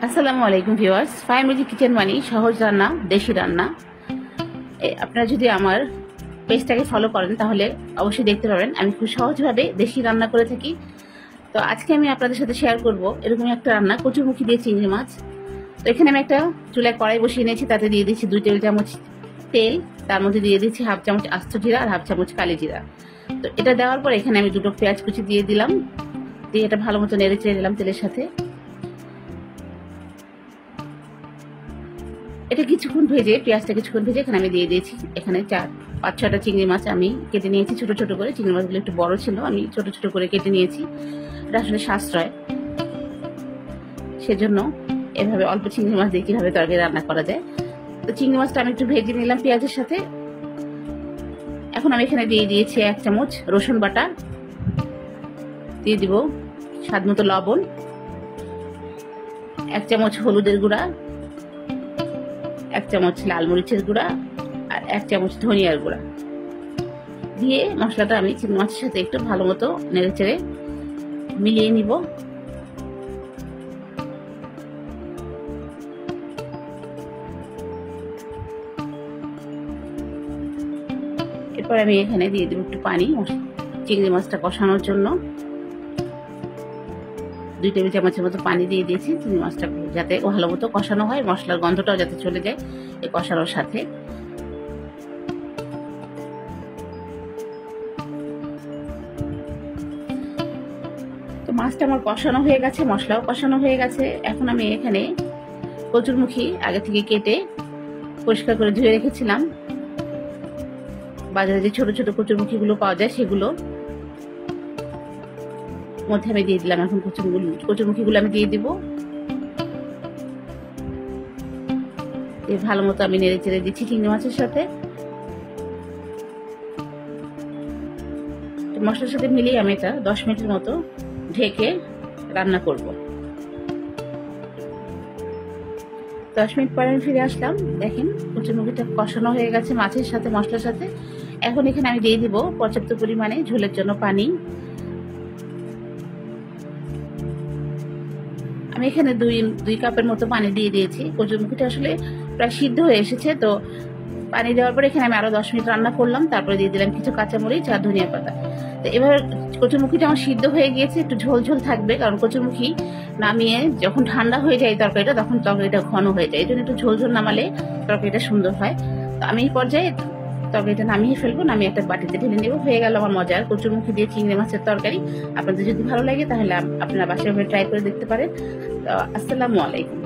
আসসালামু আলাইকুম viewers. ফাইমিলি kitchen মানে সহজ রান্না, দেশি রান্না। আপনারা যদি আমার পেজটাকে ফলো করেন তাহলে অবশ্যই দেখতে পাবেন আমি খুব সহজভাবে দেশি রান্না করে থাকি। তো আজকে আমি আপনাদের সাথে শেয়ার করব এরকম একটা রান্না, কচুরমুখী দিয়ে চিংড়ি মাছ। তো এখানে আমি একটা চুলায় কড়াই বসিয়ে নিয়েছি, তাতে দিয়ে দিচ্ছি 2 টেবিল চামচ তেল, তার মধ্যে দিয়ে দিচ্ছি হাফ চামচ আস্ত জিরা আর হাফ চামচ কালি জিরা। তো এটা দেওয়ার পর এখানে আমি 2টো পেঁয়াজ কুচি দিয়ে দিলাম, দিয়ে এটা ভালো মতো নেড়ে চেড়ে দিলাম তেলের সাথে। এটা কিছুক্ষণ ভেজে, পেঁয়াজটা কিছুক্ষণ ভেজে এখানে আমি দিয়ে দিয়েছি এখানে 4-5-6টা চিংড়ি মাছ আমি কেটে নিয়েছি ছোট ছোট করে। চিংড়ি মাছগুলো একটু বড় ছিল, আমি ছোট ছোট করে কেটে নিয়েছি। এটা আসলে সাশ্রয়, সেজন্য এভাবে অল্প চিংড়ি মাছ দিয়ে কিভাবে তরকারি রান্না করা যায়। তো চিংড়ি মাছটা আমি একটু ভেজে নিলাম পেঁয়াজের সাথে। এখন আমি এখানে দিয়ে দিয়েছি 1 চামচ রসুন বাটা, দিয়ে দিব স্বাদ মতো লবণ, 1 চামচ হলুদের গুঁড়া, 1 চামচ লাল মরিচের গুঁড়া আর 1 চামচ ধনিয়ার গুঁড়া দিয়ে মশলাটা আমি চিংড়ি মাছের সাথে একটু ভালো মতো নেড়ে চেড়ে মিলিয়ে নিব। এরপর আমি এখানে দিয়ে দেবো একটু পানি, চিংড়ি মাছটা কষানোর জন্য 2 টেবিল চামচের মতো পানি দিয়ে দিয়েছি, চিংড়ি মাছটা যাতে ভালো মতো কষানো হয়, মশলার গন্ধটাও যাতে চলে যায় এই কষানোর সাথে। তো মাছটা আমার কষানো হয়ে গেছে, মশলাও কষানো হয়ে গেছে। এখন আমি এখানে কচুরমুখী আগে থেকে কেটে পরিষ্কার করে ধুয়ে রেখেছিলাম, বাজারে যে ছোট ছোট কচুরমুখীগুলো পাওয়া যায় সেগুলো মধ্যে আমি দিয়ে দিলাম। এখন কচুরমুখীগুলো আমি দিয়ে দিব, ভালো মতো আমি নেড়ে চেড়ে দিচ্ছি চিংড়ি মাছের সাথে। মশলার সাথে মিলিয়ে আমি এটা 10 মিনিটের মতো ঢেকে রান্না করব। 10 মিনিট পরে আমি ফিরে আসলাম, দেখেন কচুরমুখীটা কষানো হয়ে গেছে মাছের সাথে, মশলার সাথে। এখন এখানে আমি দিয়ে দিব পর্যাপ্ত পরিমাণে ঝোলের জন্য পানি। আমি এখানে 2 কাপের মতো পানি দিয়ে দিয়েছি। কচুরমুখীটা আসলে প্রায় সিদ্ধ হয়ে এসেছে, তো পানি দেওয়ার পরে এখানে আমি আরো 10 মিনিট রান্না করলাম, তারপরে দিয়ে দিলাম কিছু কাঁচামরিচ আর ধনিয়া পাতা। তো এবার কচুরমুখীটা আমার সিদ্ধ হয়ে গিয়েছে, একটু ঝোল ঝোল থাকবে, কারণ কচুরমুখী নামিয়ে যখন ঠান্ডা হয়ে যায় তরকারিটা, তখন তরকারিটা ঘন হয়ে যায়, এই জন্য একটু ঝোল ঝোল নামালে তরকারিটা সুন্দর হয়। তো আমি এই পর্যায়ে তরকারিটা নামিয়ে ফেলবো, নামিয়ে একটা বাটিতে ঢেলে নেবো। হয়ে গেল আমার মজার কচুরমুখী দিয়ে চিংড়ি মাছের তরকারি। আপনাদের যদি ভালো লাগে তাহলে আপনারা বাসায় ট্রাই করে দেখতে পারেন। তো আসসালামু আলাইকুম।